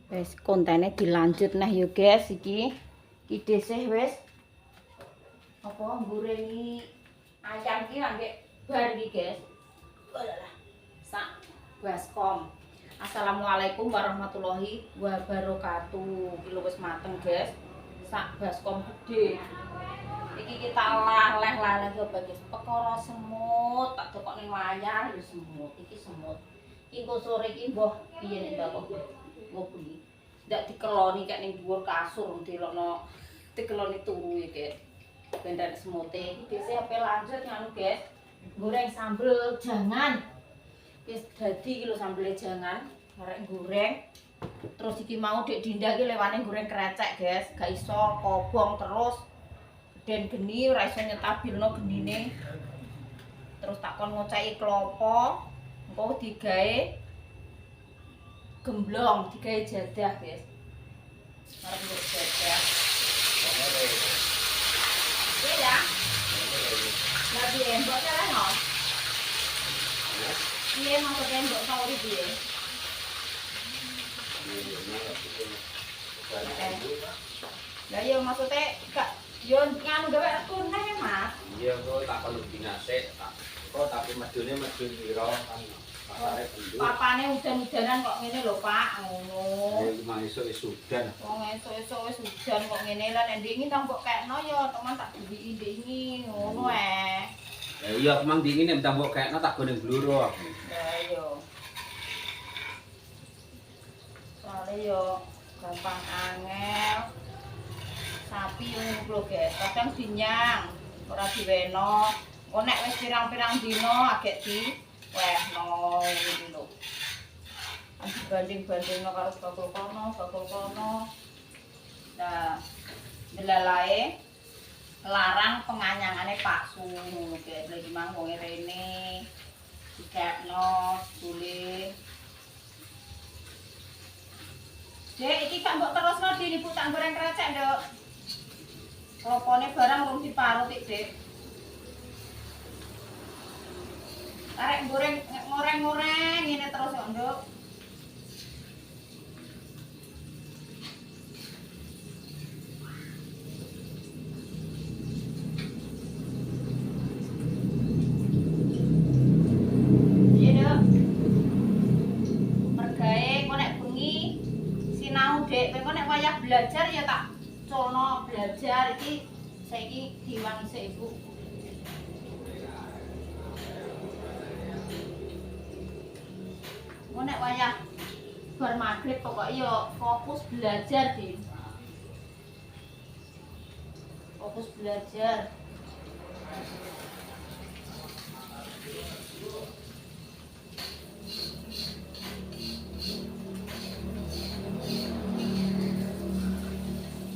Wis kontene dilanjut nah yo guys iki dhisih wis apa ngurengi ayam iki ambek bar iki guys. Olalah. Sak baskom. Assalamualaikum warahmatullahi wabarakatuh. Iki lho wis mateng guys. Sak baskom gede. Iki kita leleh-leleh coba guys. Perkara semut tak tekok ning wayah yo semut. Iki semut. Iki engko sore iki mbah piye nek bakok. Ngopi. Ndak dikeloni kek ning dhuwur kasur delokno dikeloni turu ya guys. Bendan semute iki dhisik ape lanjut nganu guys. Goreng sambel jangan. Wis dadi iki lho sambele jangan, arek goreng. Terus iki mau Dek Dinda iki lewane goreng krecek guys. Gak iso kobong terus den geni ora iso nyetabilno genine. Terus tak kon ngoceki klopo, engko digawe gemblong, digawe jadah guys. Arep nggo jadah. Iya ya. Lagi embok ta no. Iya maksudnya embok sauri piye? Lah yo maksudnya gak yo nganu gawe tuneh Mas. Iya kok tak perlu dinasek tak. Kok tapi medune medun piro kan. Papane udan-udanan kok ngene lho Pak, ngono. Ya cuma esuk udan. Wong esuk-esuk wis udan kok ngene lan ndek iki tak mbok kekno ya teman tak diwiki ndek iki ngono Ya iya memang dingin nek tambok kekno tak gone bluro aku. Lah yo. Soale yo gampang angel. Sapi yo ngono guys, kadang dinyang, ora diweno. Kok nek wis pirang-pirang dina agek di wehno iki lho. Banding-bandingno karo bakul kono. Nah, delalae larang penganyangane paksu ngono guys. Lagi mang wong rene dikekno boleh. Dek, iki tak mbok terusno di Ibu tak goreng krecek, Nduk. Klopone barang rung diparut iki, Dek. Arek goreng-goreng ngene terus kok, Nduk. Iya, Nduk. Mergae kok nek bengi sinau, Dek. Kok nek wayah belajar ya tak culno belajar iki saiki diwangi sik Ibu. Kok nek wayah bar magrib pokoke ya fokus belajar, Din. Fokus belajar.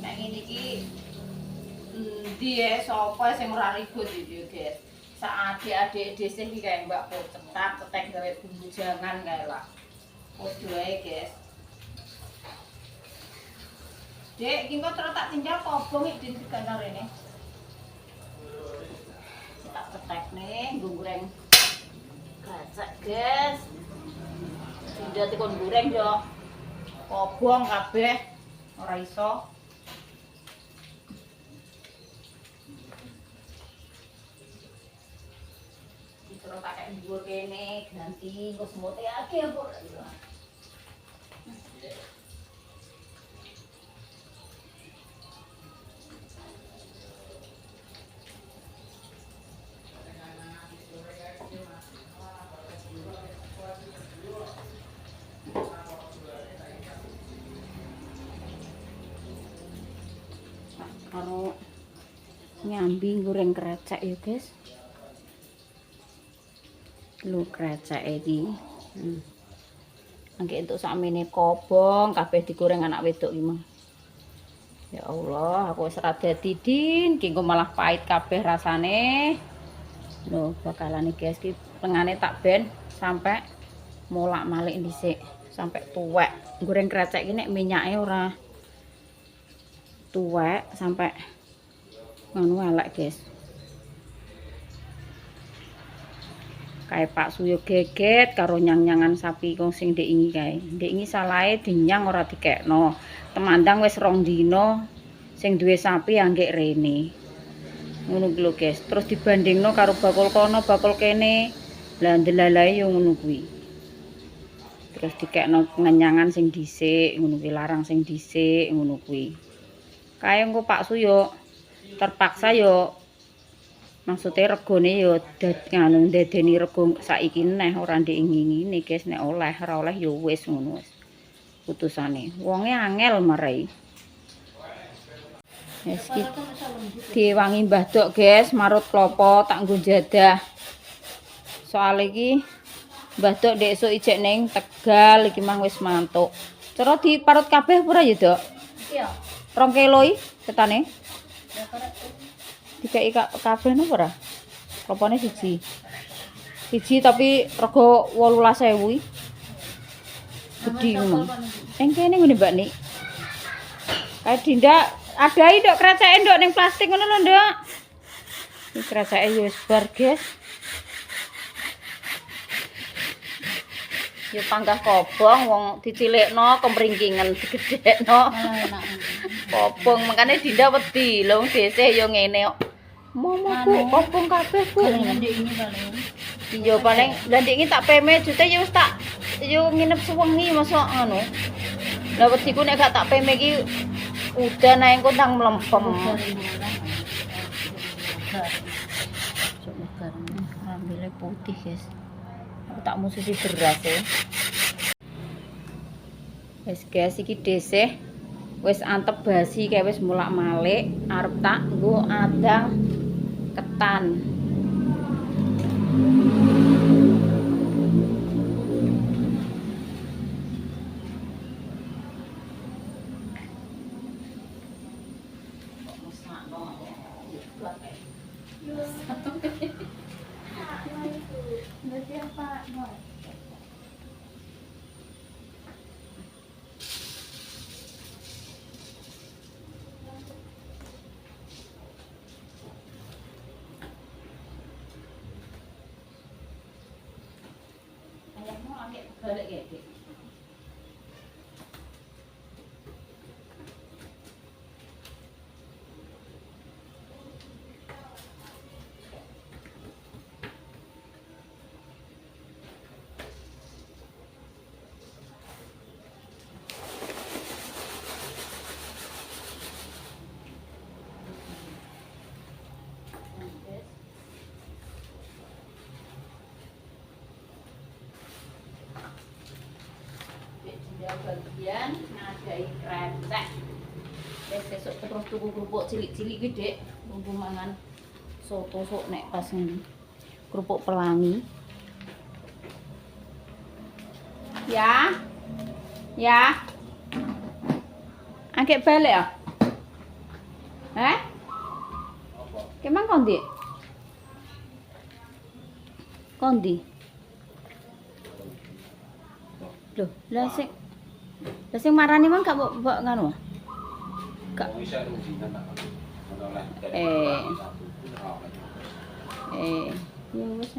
Nek ngene iki endi sapa sing ora ribut iki, guys. Sak adik-adik dhisik iki kae Mbak cetak gawe bumbu jangan kae lah. Podo ae, guys. Dek, iki kok terus tak tinggal kobong iki di kantor rene. Tak cetekne nggo goreng krecek, guys. Dinda tekon goreng yo. Kobong kabeh ora iso. Terus tak kayak dhuwur kene ganti engko semute akeh kok. Karo nyambi goreng krecek ya guys. Lho krecek iki. Angge entuk sakmene kobong kabeh digoreng anak wedok iki mah. Ya Allah, aku wis ora dadi Din, ki malah pahit kabeh rasane. Lho bakalan iki guys, ki tengane tak ben sampai molak-malik dhisik, sampai tuwek. Goreng krecek iki nek minyake ora tuwek sampai nganu elek guys. Kae Pak Suyo geget karo nyang-nyangan sapi kong sing ndek ingi kae. Ndek ingi salahe dinyang ora dikekno. Temandang wis 2 dina sing duwe sapi anggek rene. Ngono kuwi lho guys. Terus dibandingno karo bakul kono, bakul kene. Lah ndelalae yo ngono kuwi. Terus dikekno ngenyangan sing dhisik, ngono kuwi larang sing dhisik, ngono kuwi. Kae engko Pak Suyo terpaksa yo maksudnya regone yo nganu ndedeni rego saiki neh ora ndek ngene guys nek oleh ora oleh yo wis ngono wis putusane wonge angel marai wis iki diwangi Mbah Dok guys marut klopo tak nggo jadah soal iki Mbah Dok ndek esuk ijek ning Tegal iki mang wis mantuk cara diparut kabeh ora ya Dok iya 2 kilo iki ketane dikai kabeh napa ora? Klopone siji. Siji tapi rego 18.000 iki. Gedhi ngono. Ning kene ngene Mbak Nik. Kae Dinda adai ndok kreceke ndok ning plastik ngono lho ndok. Iki kreceke ya wis bar, guys. Ya panggah kobong wong dicilikno kemringkingan digedhekno. Kobong makane Dinda wedi lho dhisik ya ngene kok. Mamaku kobong kabeh Bu. Iya paling lah ndek iki tak peme jute ya wis tak yo nginep sewengi mosok ngono. Lah wediku nek gak tak peme iki udan ae engko ndang mlempem. Ambilnya putih guys. Aku tak mususi beras ya. Wis guys iki dhisik wis antep basi kayak wis mulak-malik arep tak nggo adang ketan. Balik ya, Dik. Bagian ngadai krecek. Wis sesuk terus tuku kerupuk cilik-cilik iki, Dik. Tunggu mangan soto sok nek pas ngene. Kerupuk pelangi. Ya. Ya. Angke balik ya? Kemang kondi? Kondi. Loh, lah sing marani mang gak mbok ngono. Gak bisa rugikan tak. Ya wis.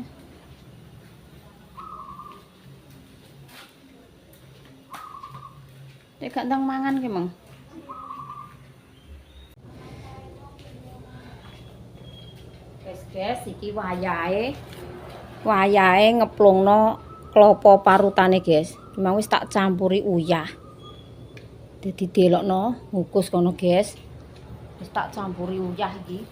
Nek gak ndang mangan ki, Mang. Wis guys, iki wayahe ngeplungno klopo parutane, guys. Memang wis tak campuri uyah. Dadi delokno ngukus kono, guys. Wis tak campuri uyah iki.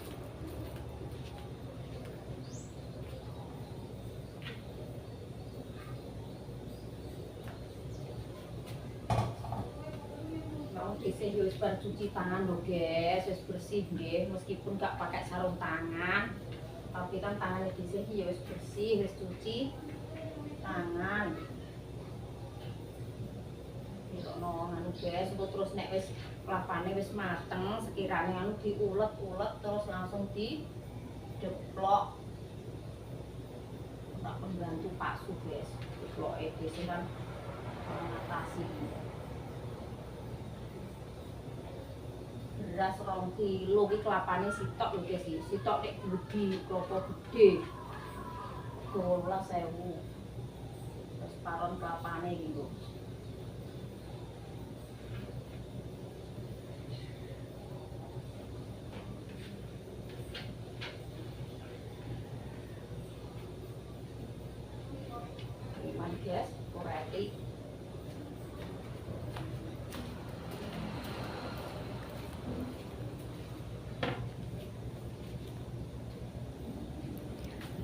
Mau dhisik yo wis bar cuci tangan lho, guys. Wis bersih nggih, meskipun gak pakai sarung tangan. Tapi kan tangannya dhisik yo wis bersih, wis cuci tangan. Ono anu guys, terus nek wis kelapane wis mateng, sekirane anu diulet-ulet terus langsung dideplok. Tak pembantu Pak Su guys, deploke dhewe kan mengatasi. Beras 2 kilo iki kelapane sitok lho guys, sitok nek gede, klopo gede. 12.000. Terus paron kelapane gitu. Ini guys, koreti.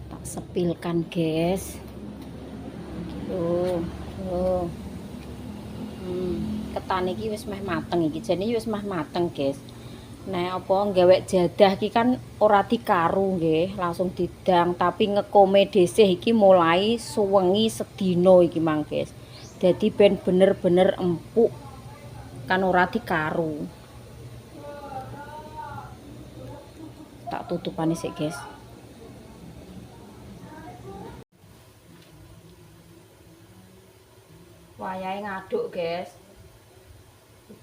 Tak sepilkan guys. Tuh. Ketan iki wis meh mateng iki. Jane wis meh mateng, guys. Nah, apa gawe jadah iki kan ora dikaru nggih, langsung didang, tapi ngekome dhisik iki mulai suwengi sedina iki mang, guys. Dadi ben bener-bener empuk kan ora dikaru. Tak tutupane sik, guys. Wayahe ngaduk, guys.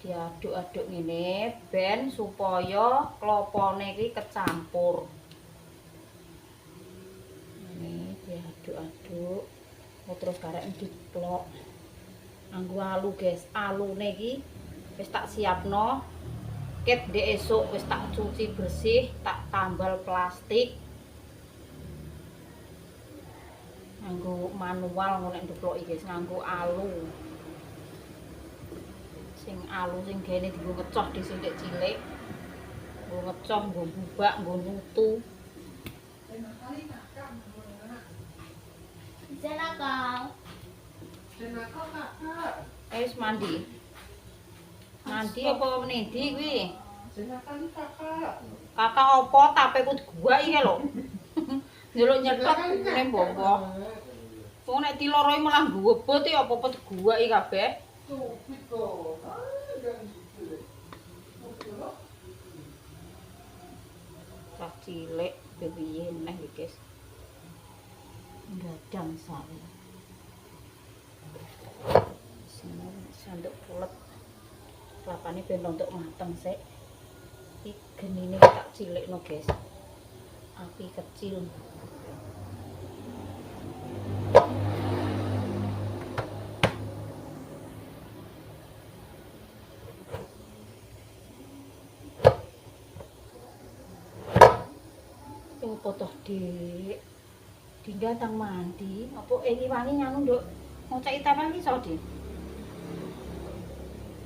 Diaduk-aduk ngene ben supaya klopone iki kecampur. Ini diaduk-aduk. Terus karek diplok. Nganggo alu, guys. Alune iki wis tak siapno. Ket ndek esuk wis tak cuci bersih, tak tambal plastik. Nganggo manual ngono nek ndeploki, guys, nganggo alu. Sing alu sing gene dienggo ngecoh dhisik cilik. Nggo ngecoh, nggo bubak, nggo nutu. Wis mandi. Mandi apa nendi kuwi? Kakak apa tapeku diguwaki ke lho. Ndelok nyetlek ning boboh. Wong nek tiloroi malah nggebet ya apa-apa diguwaki kabeh. Cah cilik piye neh iki, guys. Gadang sare. Sini sanduk pulet. Kelapane ben untuk mateng sik. Iki genine tak cilikno, guys. Api kecil. Potoh Dik. Tinggal tang mandi. Apa iki wani nganu, Nduk? Ngoceki tawel iso, Dik?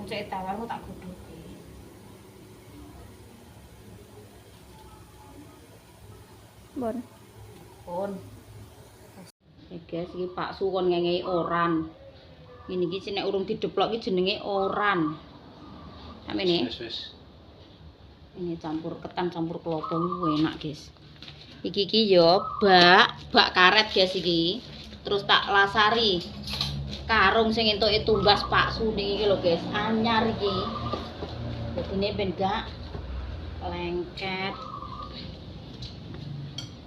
Ngoceki tawelmu tak godhoki. Bon. Iki guys, iki Pak Su kon ngengei oran. Ini iki nek urung dideplok iki jenenge oran. Samene. Wis. Ini campur ketan campur klopo enak, guys. Iki yo bak karet, guys, iki. Terus tak lasari karung sing entuke tumbas Pak Su niki lho, guys. Anyar iki. Dadine ben gak lengket.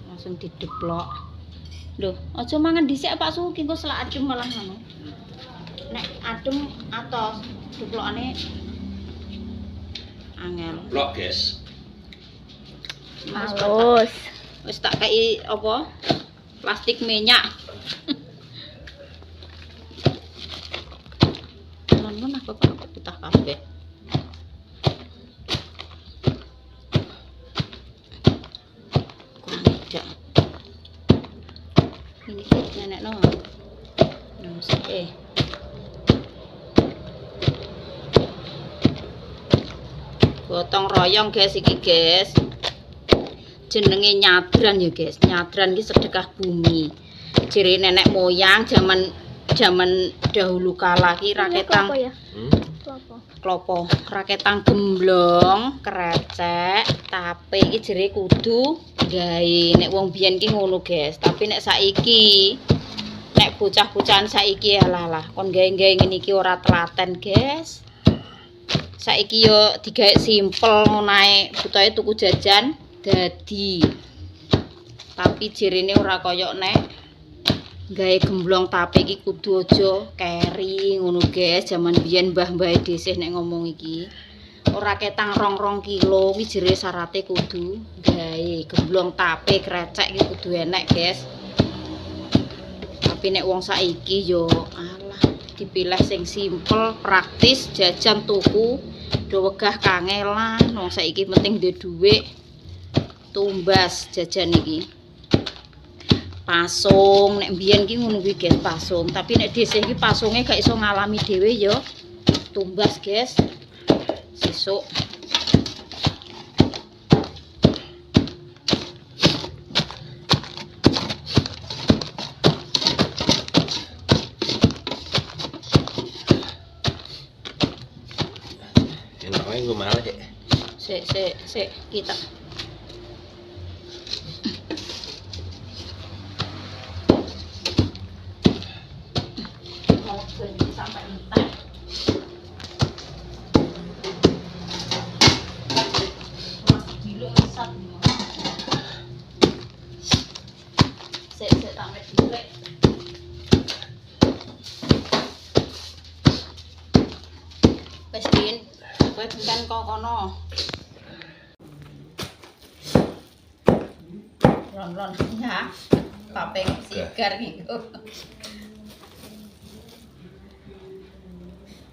Langsung dideplok. Lho, aja mangan dhisik Pak Su, ki engko selak adem malah ngono. Nek adem atos deplokane angel. Blok, guys. Halus. Wis tak kei apa? Plastik minyak. Non apa kok putah kabeh. Kurang tidak. Ini nenek no. Gotong royong, guys, iki, guys. Jenenge nyadran ya, guys. Nyadran iki sedekah bumi. Jere nenek moyang zaman dahulu kala ki raketang klopo. Raketang gemblong, krecek, tape iki jere kudu gawe. Nek wong biyen ki ngono, guys. Tapi nek saiki nek bocah-bocahan saiki alah kon gawe-gawe ngene iki ora telaten, guys. Saiki yo digawe simpel ngono ae, butuhe tuku jajan dadi. Tapi jirine ora kaya nek gawe gemblong tape iki kudu aja keri ngono, guys. Jaman biyen mbah-mbah dhisik nek ngomong iki ora ketang 2 kilo iki jere syarate kudu gawe gemblong tape krecek iki kudu enek, guys. Tapi nek wong saiki yo alah dipilih sing simpel, praktis, jajan tuku, do wegah kangelan. Wong saiki penting duwe dhuwit. Tumbas jajan iki. Pasung nek mbiyen ki ngono kuwi guys, pasung. Tapi nek dhisik iki pasunge gak iso ngalami dhewe yo. Tumbas guys. Sesuk gue malah ya. Sik kita. Mau ganti sampai entek. Masih gila resat. Sik tamet dulu. Wes Din, kowe bukan kok kono. Lon ya. Papeng sigar gitu.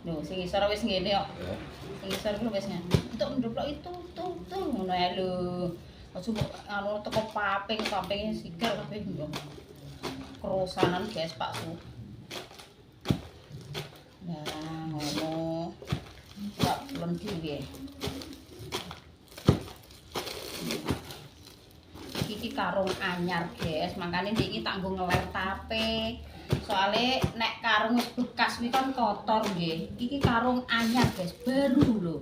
Lho, sing isor wis ngene kok. Sing isor ku wis ngene. Entuk ndoplok itu tuh ngono ae lho. Aja anu teko papeng sigar kabeh lho. Kerosanan guys Pak Su. Nah, ngono. Enggak belum dhewe. Iki karung anyar guys, makanya iki tak nggo ngeler tape. Soale nek karung wis bekas kuwi kan kotor nggih. Iki karung anyar guys, baru lho.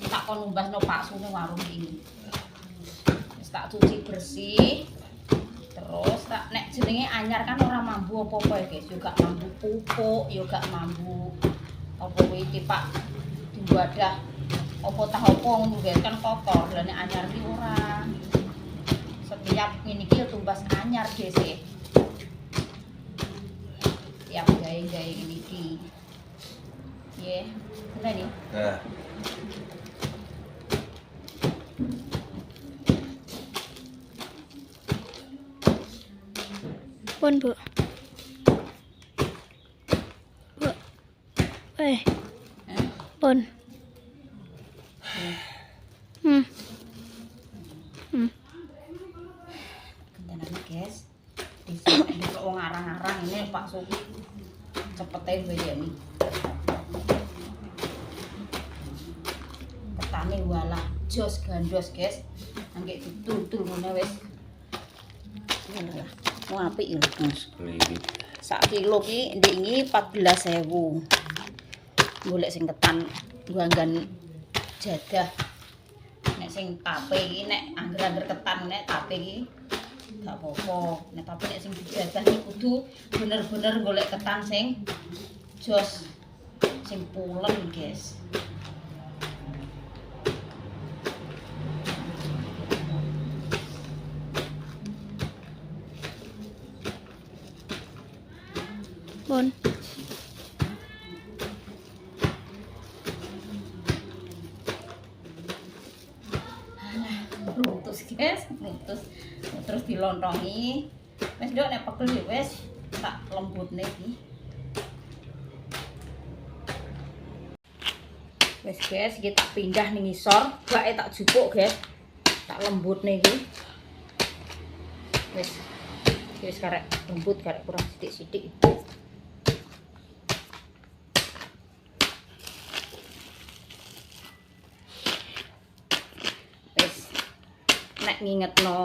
Tak kon umbasno Pak Su nang warung iki. Wis tak cuci bersih. Terus tak nek jenenge anyar kan ora mambu apa-apa ya guys, yo gak mambu pupuk, yo gak mambu apa kuwi tipak diwadah apa tah apa ngono guys kan kotor. Lah nek anyar iki ora. Setiap ini iki tumbas anyar guys e. Tiap gawe ini iki. Nggih. Bener nih. Nah. Pun Bu. Bu. Pun. Kentenane guys. Bisa wong arang-arang ini Pak Suki. Cepete bayani. Ketane walah jos gandos guys. Angge ditutul ngene wis. Ngono lah. Mau apik ya, Mas. Sak kilo ki ndingi 14.000. Golek sing ketan nganggan jadah. Nek sing tape iki nek angger-angger ketan nek tape iki gak apa-apa. Nek tapi nek sing jadah iki kudu bener-bener golek ketan sing jos sing pulen, guys. Pun. Runtus guys, runtus. Terus dilontongi. Wis nduk nek pegel ya wis tak lembutne iki. Wis guys, iki tak pindah ning ngisor, bake tak jupuk guys. Tak lembutne iki. Wis karek lembut, karek kurang sithik-sithik. Ngingetno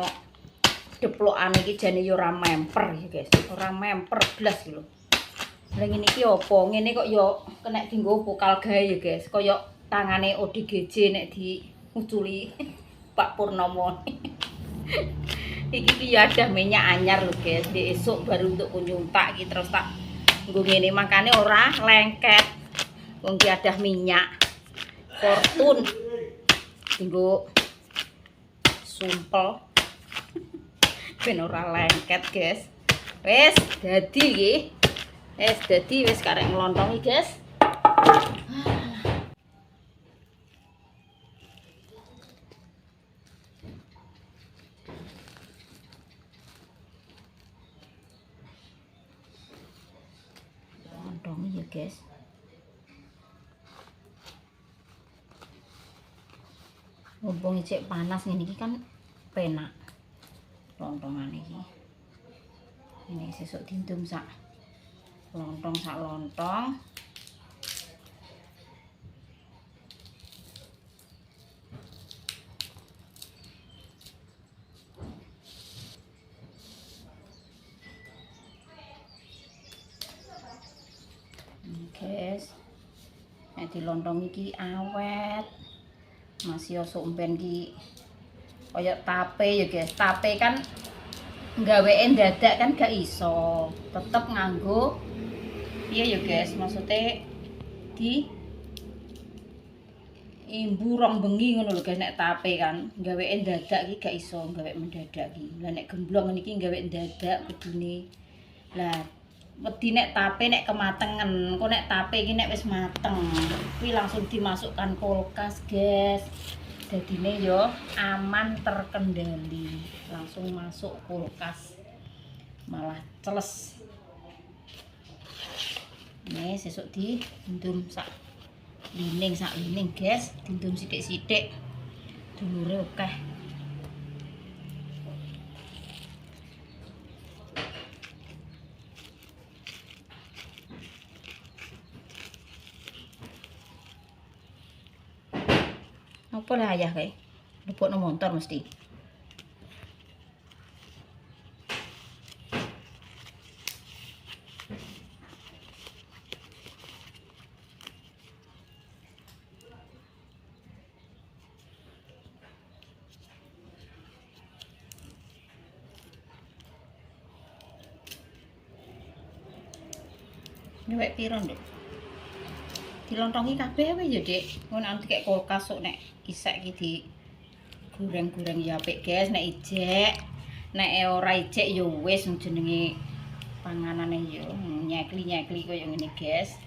deplokane iki jane ya ora memper ya guys. Ora memper blas iki lho. Lah ngene iki apa? Ngene kok ya kena dienggo vokal gawe ya guys. Kaya tangane ODGJ nek diuculi Pak Purnomo. Iki ki ya ada minyak anyar lho guys. Di esuk baru untuk kunyuntak iki terus tak nggo ngene makane ora lengket. Wong ki ada minyak Fortune. Dienggo sumpel ben ora lengket guys. Wis dadi iki. Wis dadi wis karek nglontongi guys. guys. Mumpung cek panas ngene iki kan penak lontongan iki. Ini sesuk dindum sak lontong. Guys, nek dilontong iki awet. Masih somben ki kaya tape ya guys. Tape kan gawein dadak kan gak iso. Tetep nganggo iya ya guys, maksudnya di imbu rong bengi ngono lho guys. Nek tape kan gawein dadak ki gak iso gawe mendadak ki. Lah nek gemblong niki gawe dadak kudune. Lah wedi nek tape nek kematengen, kok nek tape iki nek wis mateng kuwi langsung dimasukkan kulkas, guys. Dadine yo aman terkendali, langsung masuk kulkas. Malah celes. Nih sesuk dindum sak lining guys, dindum sithik-sithik. Dulure akeh. Apa lah ayah kae? Lebokno motor mesti. Nyewek piro, Nduk? Dilontongi kabeh wae ya, Dik. Ngono nanti kayak kulkas sok nek isek iki di goreng-goreng ya apik, guys. Nek ijek, nek ora ijek ya wis jenenge panganane ya nyekli-nyekli koyo ngene, guys.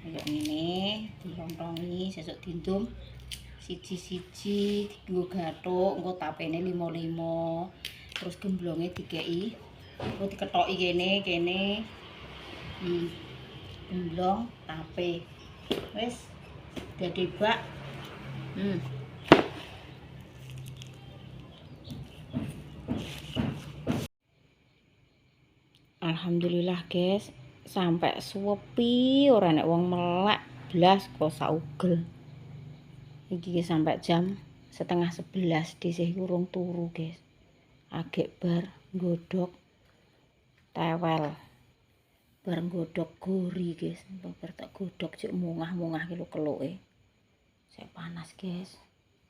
Kayak ngene, dilontongi sesuk dindum siji-siji dienggo gathuk, engko tapene 5-5. Terus gemblonge dikeki, engko diketoki kene. Gemblong tape wis dadi bak. Alhamdulillah guys, sampai suwepi ora nek wong melek blas kok saugel. Iki sampai jam 10:30 dhisik urung turu guys. Agek bar nggodhog tewel. Bar nggodhog gori guys, bar tak godhog cek mungah-mungah ki lho keluke. Sek panas guys.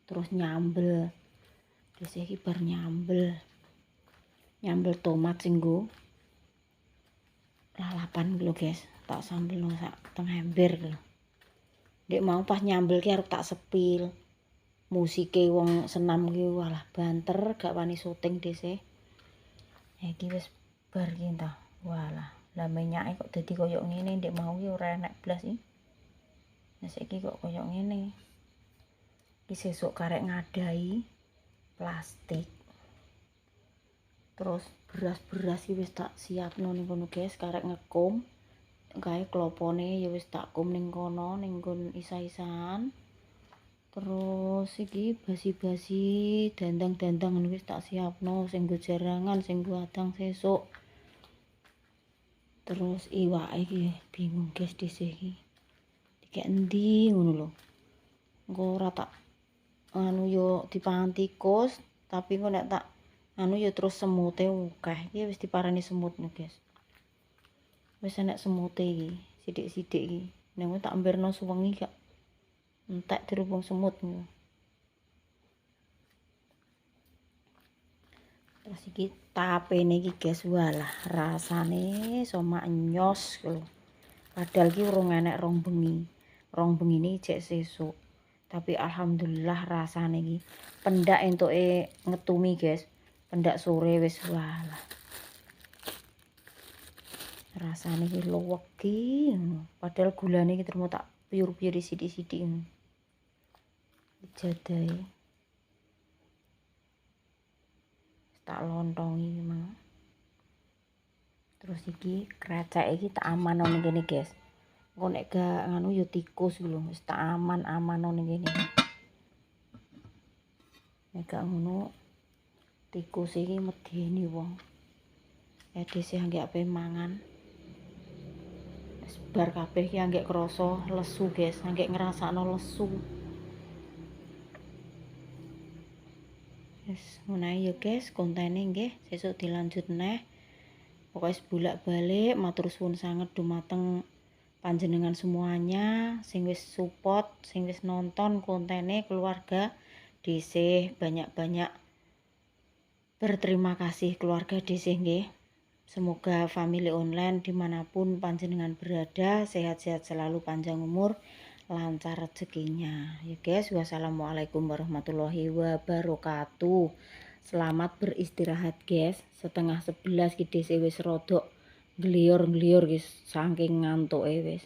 Terus nyambel. Terus iki bar nyambel. Nyambel tomat sing nggo lalapan lho guys. Tak sambelno sak tengah ember lho. Ndek mau pas nyambel ki arep tak sepil. Musike wong senam ki walah banter gak wani syuting dhisik. Iki wis bar ki ta. Walah. Lah minyake kok dadi koyo ngene, ndek mau ki ora enak blas iki. Nah saiki kok koyo ngene. Iki sesuk karek ngadahi plastik. Terus beras-beras iki wis tak siapno ning kono guys, karek ngekum. Gawe klopone ya wis tak kum ning kono ning nggon isa-isaan. Terus iki basi-basi, dandang-dandang wis tak siapno sing nggo jarangan, sing nggo adang sesuk. Terus iwake iki bingung guys dhisik iki. Dikek endi ngono lho. Engko ora tak anu yo dipangan tikus, tapi kok nek tak anu yo terus semute akeh. Iki wis diparani semut nih guys. Wis enek semute iki, sithik-sithik iki. Nek tak emberno suwengi gak entek dirubung semut ngono. Terus iki tapene iki guys, walah rasane somak nyos lho. Padahal iki urung enek rong bengi. Rong bengine jek sesuk. Tapi alhamdulillah rasane iki pendak entuke ngetumi guys. Pendak sore wis walah. Rasane iki luwegi. Padahal gulane iki termo tak piur-piuri sithik-sithik. Dijadahi. Tak lontongi memang. Terus iki krecek iki tak amanno ning kene guys. Engko nek gak nganu ya tikus lho, wis tak aman-amano ning kene. Nek gak ngono tikus iki medeni wong. Edise anggek ape mangan. Wis bar kabeh iki anggek krasa lesu, guys, anggek ngrasakno lesu. Wis ngono ae ya, guys, kontene nggih, sesuk dilanjut neh. Pokoknya bolak-balik matur suwun sanget dumateng panjenengan semuanya sing wis support, sing wis nonton kontene keluarga Desih, banyak-banyak berterima kasih keluarga Desih nggih. Semoga family online dimanapun panjenengan berada sehat-sehat selalu, panjang umur, lancar rezekinya. Ya guys, wassalamualaikum warahmatullahi wabarakatuh. Selamat beristirahat guys. 10:30 ki Desih wis rodok glior-glior guys saking ngantuke wis.